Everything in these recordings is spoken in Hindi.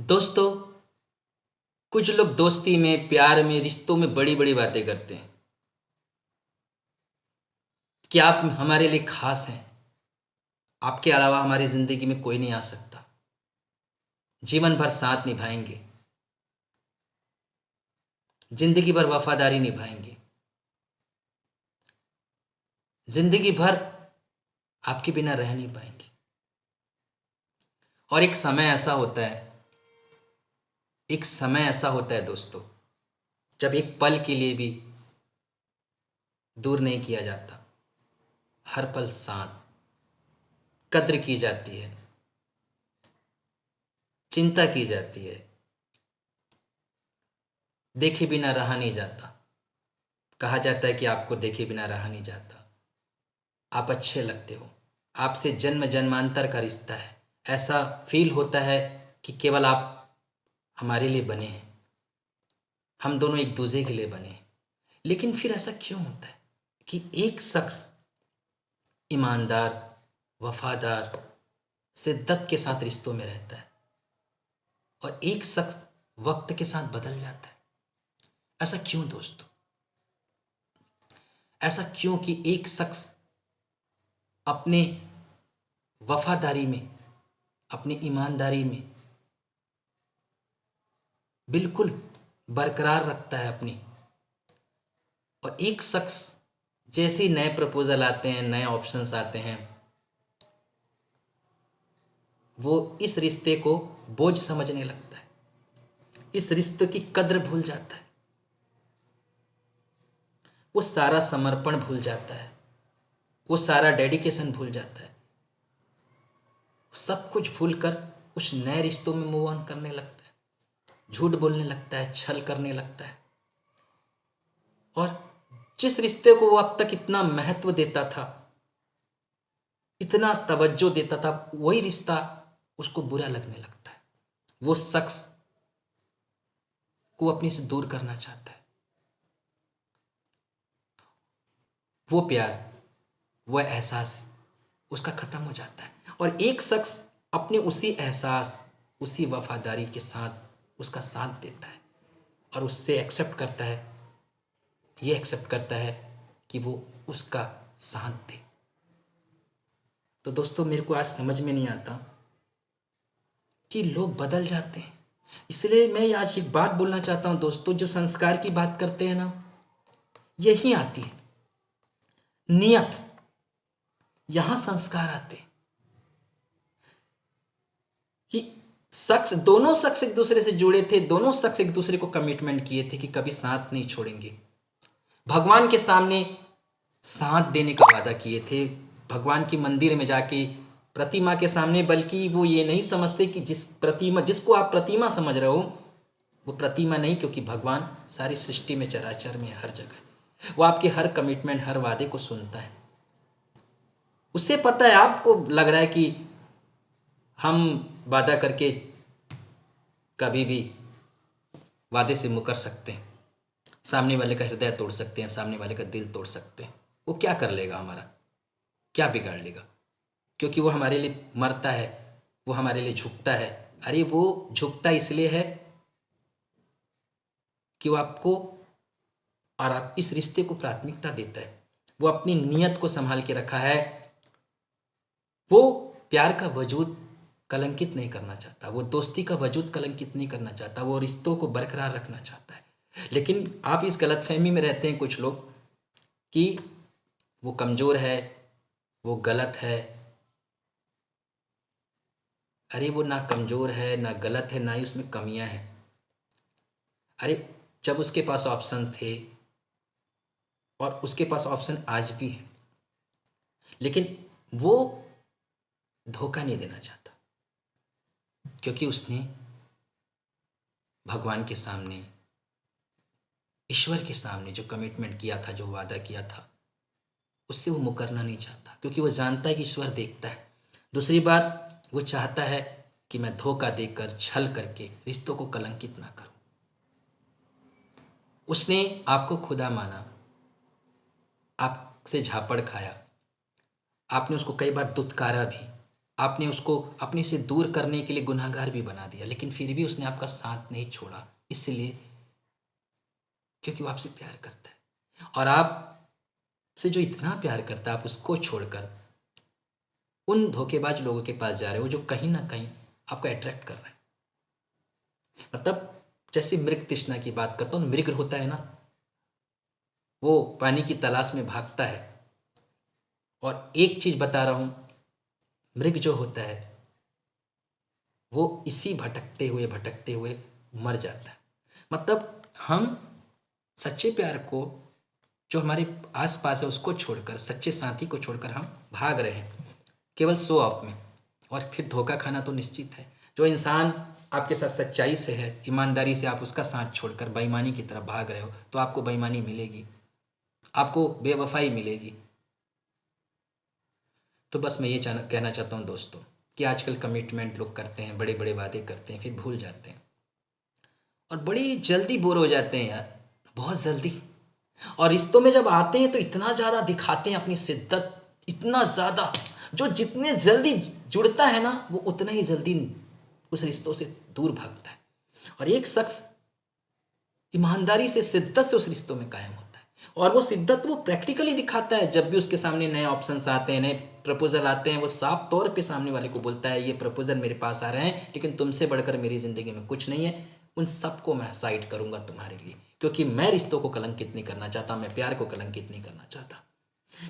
दोस्तों, कुछ लोग दोस्ती में, प्यार में, रिश्तों में बड़ी बड़ी बातें करते हैं कि आप हमारे लिए खास हैं। आपके अलावा हमारी ज़िंदगी में कोई नहीं आ सकता। जीवन भर साथ निभाएंगे, ज़िंदगी भर वफादारी निभाएंगे, ज़िंदगी भर आपके बिना रह नहीं पाएंगे। और एक समय ऐसा होता है दोस्तों, जब एक पल के लिए भी दूर नहीं किया जाता। हर पल साथ, कद्र की जाती है, चिंता की जाती है, देखे बिना रहा नहीं जाता। कहा जाता है कि आपको देखे बिना रहा नहीं जाता। आप अच्छे लगते हो, आपसे जन्म जन्मांतर का रिश्ता है। ऐसा फील होता है कि केवल आप हमारे लिए बने हैं, हम दोनों एक दूसरे के लिए बने हैं। लेकिन फिर ऐसा क्यों होता है कि एक शख्स ईमानदार, वफादार, शिद्दत के साथ रिश्तों में रहता है और एक शख्स वक्त के साथ बदल जाता है? ऐसा क्यों दोस्तों? ऐसा क्यों कि एक शख्स अपने वफादारी में, अपनी ईमानदारी में बिल्कुल बरकरार रखता है अपनी, और एक शख्स जैसे ही नए प्रपोजल आते हैं, नए ऑप्शंस आते हैं, वो इस रिश्ते को बोझ समझने लगता है, इस रिश्ते की कद्र भूल जाता है, वो सारा समर्पण भूल जाता है, वो सारा डेडिकेशन भूल जाता है। सब कुछ भूलकर उस नए रिश्तों में मूव ऑन करने लगता है, झूठ बोलने लगता है, छल करने लगता है। और जिस रिश्ते को वो अब तक इतना महत्व देता था, इतना तवज्जो देता था, वही रिश्ता उसको बुरा लगने लगता है। वो शख्स को अपने से दूर करना चाहता है। वो प्यार, वो एहसास उसका खत्म हो जाता है, और एक शख्स अपने उसी एहसास, उसी वफादारी के साथ उसका साथ देता है और उससे एक्सेप्ट करता है, ये एक्सेप्ट करता है कि वो उसका साथ दे। तो दोस्तों, मेरे को आज समझ में नहीं आता कि लोग बदल जाते हैं। इसलिए मैं आज एक बात बोलना चाहता हूं दोस्तों, जो संस्कार की बात करते हैं ना, यही आती है नियत, यहां संस्कार आते हैं कि दोनों शख्स एक दूसरे से जुड़े थे, दोनों शख्स एक दूसरे को कमिटमेंट किए थे कि कभी साथ नहीं छोड़ेंगे। भगवान के सामने साथ देने का वादा किए थे, भगवान की मंदिर में जाके, प्रतिमा के सामने। बल्कि वो ये नहीं समझते कि जिसको आप प्रतिमा समझ रहे हो, वो प्रतिमा नहीं, क्योंकि भगवान सारी सृष्टि में, चराचर में, हर जगह वो आपके हर कमिटमेंट, हर वादे को सुनता है। उससे पता है, आपको लग रहा है कि हम वादा करके कभी भी वादे से मुकर सकते हैं, सामने वाले का हृदय तोड़ सकते हैं, सामने वाले का दिल तोड़ सकते हैं। वो क्या कर लेगा हमारा, क्या बिगाड़ लेगा? क्योंकि वो हमारे लिए मरता है, वो हमारे लिए झुकता है। अरे वो झुकता इसलिए है कि वो आपको और आप इस रिश्ते को प्राथमिकता देता है। वो अपनी नीयत को संभाल के रखा है। वो प्यार का वजूद कलंकित नहीं करना चाहता, वो दोस्ती का वजूद कलंकित नहीं करना चाहता, वो रिश्तों को बरकरार रखना चाहता है। लेकिन आप इस गलतफहमी में रहते हैं कुछ लोग कि वो कमज़ोर है, वो गलत है। अरे वो ना कमज़ोर है, ना गलत है, ना ही उसमें कमियां हैं। अरे जब उसके पास ऑप्शन थे, और उसके पास ऑप्शन आज भी है, लेकिन वो धोखा नहीं देना चाहता, क्योंकि उसने भगवान के सामने, ईश्वर के सामने जो कमिटमेंट किया था, जो वादा किया था, उससे वो मुकरना नहीं चाहता, क्योंकि वो जानता है कि ईश्वर देखता है। दूसरी बात, वो चाहता है कि मैं धोखा देकर, छल करके रिश्तों को कलंकित ना करूं। उसने आपको खुदा माना, आपसे झापड़ खाया, आपने उसको कई बार दुत्कारा भी, आपने उसको अपने से दूर करने के लिए गुनहगार भी बना दिया, लेकिन फिर भी उसने आपका साथ नहीं छोड़ा, इसलिए क्योंकि वो आपसे प्यार करता है। और आपसे जो इतना प्यार करता है, आप उसको छोड़कर उन धोखेबाज लोगों के पास जा रहे हो जो कहीं ना कहीं आपको अट्रैक्ट कर रहे हैं। मतलब जैसे मृग तृष्णा की बात करता हूँ, मृग होता है ना, वो पानी की तलाश में भागता है। और एक चीज बता रहा हूं, मृग जो होता है वो इसी भटकते हुए मर जाता है। मतलब हम सच्चे प्यार को, जो हमारे आसपास है, उसको छोड़कर, सच्चे साथी को छोड़कर हम भाग रहे हैं केवल शो ऑफ में, और फिर धोखा खाना तो निश्चित है। जो इंसान आपके साथ सच्चाई से है, ईमानदारी से, आप उसका साथ छोड़कर बेईमानी की तरफ भाग रहे हो, तो आपको बेईमानी मिलेगी, आपको बेवफाई मिलेगी। तो बस मैं ये कहना चाहता हूँ दोस्तों कि आजकल कमिटमेंट लोग करते हैं, बड़े बड़े वादे करते हैं, फिर भूल जाते हैं और बड़ी जल्दी बोर हो जाते हैं यार, बहुत जल्दी। और रिश्तों में जब आते हैं तो इतना ज़्यादा दिखाते हैं अपनी शिद्दत, इतना ज़्यादा, जो जितने जल्दी जुड़ता है ना वो उतना ही जल्दी उस रिश्तों से दूर भागता है। और एक शख्स ईमानदारी से, शिद्दत से उस रिश्तों में कायम होता है, और वो शिद्दत वो प्रैक्टिकली दिखाता है। जब भी उसके सामने नए ऑप्शंस आते हैं, नए प्रपोजल आते हैं, वो साफ तौर पे सामने वाले को बोलता है ये प्रपोजल मेरे पास आ रहे हैं, लेकिन तुमसे बढ़कर मेरी ज़िंदगी में कुछ नहीं है, उन सबको मैं साइड करूंगा तुम्हारे लिए, क्योंकि मैं रिश्तों को कलंकित नहीं करना चाहता, मैं प्यार को कलंकित नहीं करना चाहता।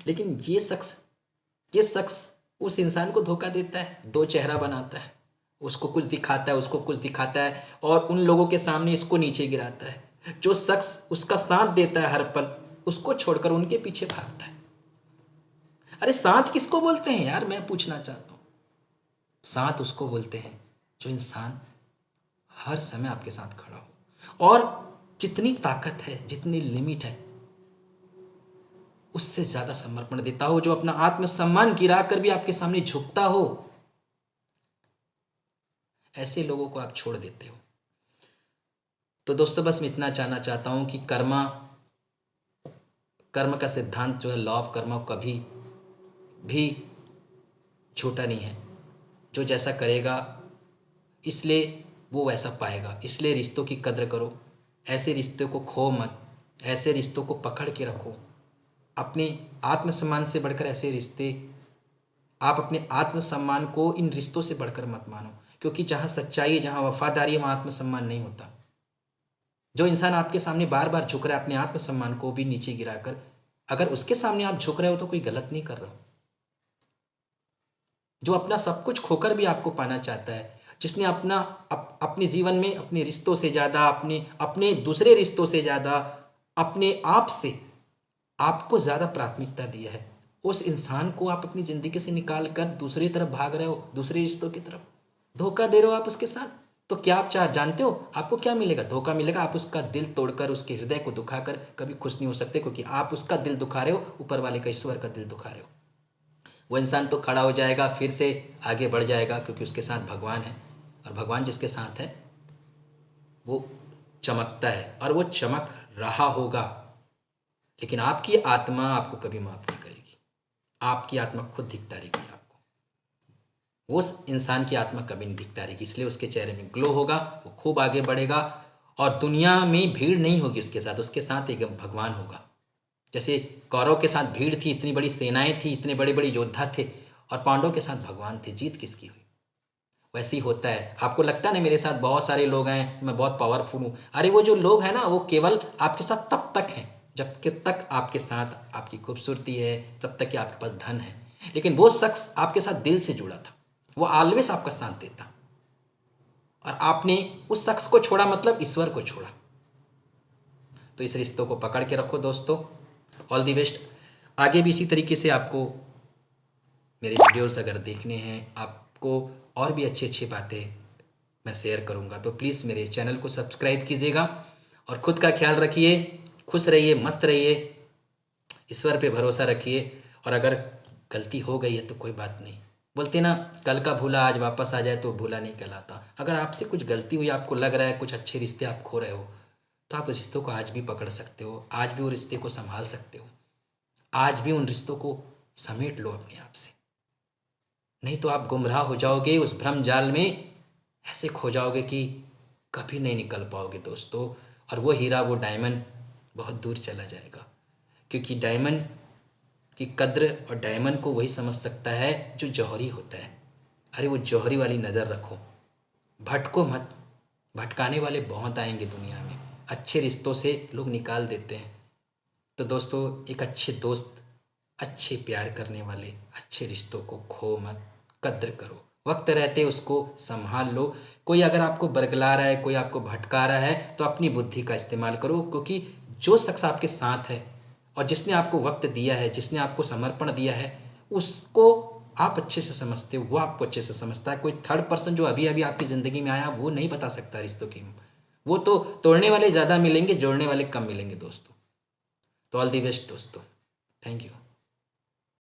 लेकिन ये शख्स उस इंसान को धोखा देता है, दो चेहरा बनाता है, उसको कुछ दिखाता है, उसको कुछ दिखाता है, और उन लोगों के सामने इसको नीचे गिराता है। जो शख्स उसका साथ देता है हर पल, उसको छोड़कर उनके पीछे भागता है। अरे साथ किसको बोलते हैं यार, मैं पूछना चाहता हूँ। साथ उसको बोलते हैं जो इंसान हर समय आपके साथ खड़ा हो, और जितनी ताकत है, जितनी लिमिट है, उससे ज्यादा समर्पण देता हो, जो अपना आत्मसम्मान गिरा कर भी आपके सामने झुकता हो। ऐसे लोगों को आप छोड़ देते हो। तो दोस्तों बस मैं इतना जानना चाहता हूं कि कर्म का सिद्धांत जो है, लॉ ऑफ कर्म, कभी भी छोटा नहीं है। जो जैसा करेगा इसलिए वो वैसा पाएगा, इसलिए रिश्तों की कद्र करो, ऐसे रिश्तों को खो मत, ऐसे रिश्तों को पकड़ के रखो। अपने आत्मसम्मान से बढ़कर ऐसे रिश्ते, आप अपने आत्मसम्मान को इन रिश्तों से बढ़कर मत मानो, क्योंकि जहाँ सच्चाई है, जहाँ वफादारी है, वहाँ आत्मसम्मान नहीं होता। जो इंसान आपके सामने बार बार झुक रहा है, अपने आत्मसम्मान को भी नीचे गिराकर, अगर उसके सामने आप झुक रहे हो तो कोई गलत नहीं कर रहे हो। जो अपना सब कुछ खोकर भी आपको पाना चाहता है, जिसने अपने जीवन में अपने रिश्तों से ज़्यादा, अपने अपने दूसरे रिश्तों से ज़्यादा, अपने आप से आपको ज़्यादा प्राथमिकता दी है, उस इंसान को आप अपनी ज़िंदगी से निकाल कर दूसरी तरफ भाग रहे हो, दूसरे रिश्तों की तरफ धोखा दे रहे हो आप उसके साथ। तो क्या आप जानते हो आपको क्या मिलेगा? धोखा मिलेगा। आप उसका दिल तोड़कर, उसके हृदय को दुखाकर कभी खुश नहीं हो सकते, क्योंकि आप उसका दिल दुखा रहे हो, ऊपर वाले का, ईश्वर का दिल दुखा रहे हो। वो इंसान तो खड़ा हो जाएगा, फिर से आगे बढ़ जाएगा, क्योंकि उसके साथ भगवान है, और भगवान जिसके साथ है वो चमकता है, और वो चमक रहा होगा। लेकिन आपकी आत्मा आपको कभी माफ नहीं करेगी, आपकी आत्मा खुद धिक्ता रहेगी आपको। उस इंसान की आत्मा कभी नहीं दिखता रहेगी, इसलिए उसके चेहरे में ग्लो होगा, वो खूब आगे बढ़ेगा, और दुनिया में भीड़ नहीं होगी उसके साथ एक भगवान होगा। जैसे कौरव के साथ भीड़ थी, इतनी बड़ी सेनाएं थी, इतने बड़े बड़े योद्धा थे, और पांडवों के साथ भगवान थे, जीत किसकी हुई? वैसे ही होता है। आपको लगता है ना मेरे साथ बहुत सारे लोग हैं, मैं बहुत पावरफुल हूँ, अरे वो जो लोग हैं ना, वो केवल आपके साथ तब तक हैं जब तक आपके साथ आपकी खूबसूरती है, तब तक कि आपके पास धन है। लेकिन वो शख्स आपके साथ दिल से जुड़ा था, वो ऑलवेज आपका साथ देता, और आपने उस शख्स को छोड़ा, मतलब ईश्वर को छोड़ा। तो इस रिश्तों को पकड़ के रखो दोस्तों। All the best. आगे भी इसी तरीके से आपको मेरे वीडियोस अगर देखने हैं, आपको और भी अच्छी अच्छी बातें मैं शेयर करूंगा, तो प्लीज़ मेरे चैनल को सब्सक्राइब कीजिएगा, और ख़ुद का ख्याल रखिए, खुश रहिए, मस्त रहिए, ईश्वर पे भरोसा रखिए। और अगर गलती हो गई है तो कोई बात नहीं, बोलते ना, कल का भूला आज वापस आ जाए तो भूला नहीं कहलाता। अगर आपसे कुछ गलती हुई, आपको लग रहा है कुछ अच्छे रिश्ते आप खो रहे हो, तो आप उस रिश्तों को आज भी पकड़ सकते हो, आज भी वो रिश्ते को संभाल सकते हो, आज भी उन रिश्तों को समेट लो अपने आप से। नहीं तो आप गुमराह हो जाओगे, उस भ्रम जाल में ऐसे खो जाओगे कि कभी नहीं निकल पाओगे दोस्तों। और वो हीरा, वो डायमंड बहुत दूर चला जाएगा, क्योंकि डायमंड की कद्र और डायमंड को वही समझ सकता है जो जौहरी होता है। अरे वो जौहरी वाली नज़र रखो, भटको मत। भटकाने वाले बहुत आएंगे दुनिया में, अच्छे रिश्तों से लोग निकाल देते हैं। तो दोस्तों, एक अच्छे दोस्त, अच्छे प्यार करने वाले अच्छे रिश्तों को खो मत, कद्र करो, वक्त रहते उसको संभाल लो। कोई अगर आपको बरगला रहा है, कोई आपको भटका रहा है, तो अपनी बुद्धि का इस्तेमाल करो, क्योंकि जो शख्स आपके साथ है और जिसने आपको वक्त दिया है, जिसने आपको समर्पण दिया है, उसको आप अच्छे से समझते हो, वो आपको अच्छे से समझता है। कोई थर्ड पर्सन जो अभी अभी आपकी ज़िंदगी में आया, वो नहीं बता सकता रिश्तों की। वो तो तोड़ने वाले ज़्यादा मिलेंगे, जोड़ने वाले कम मिलेंगे दोस्तों। तो ऑल दी बेस्ट दोस्तों, थैंक यू।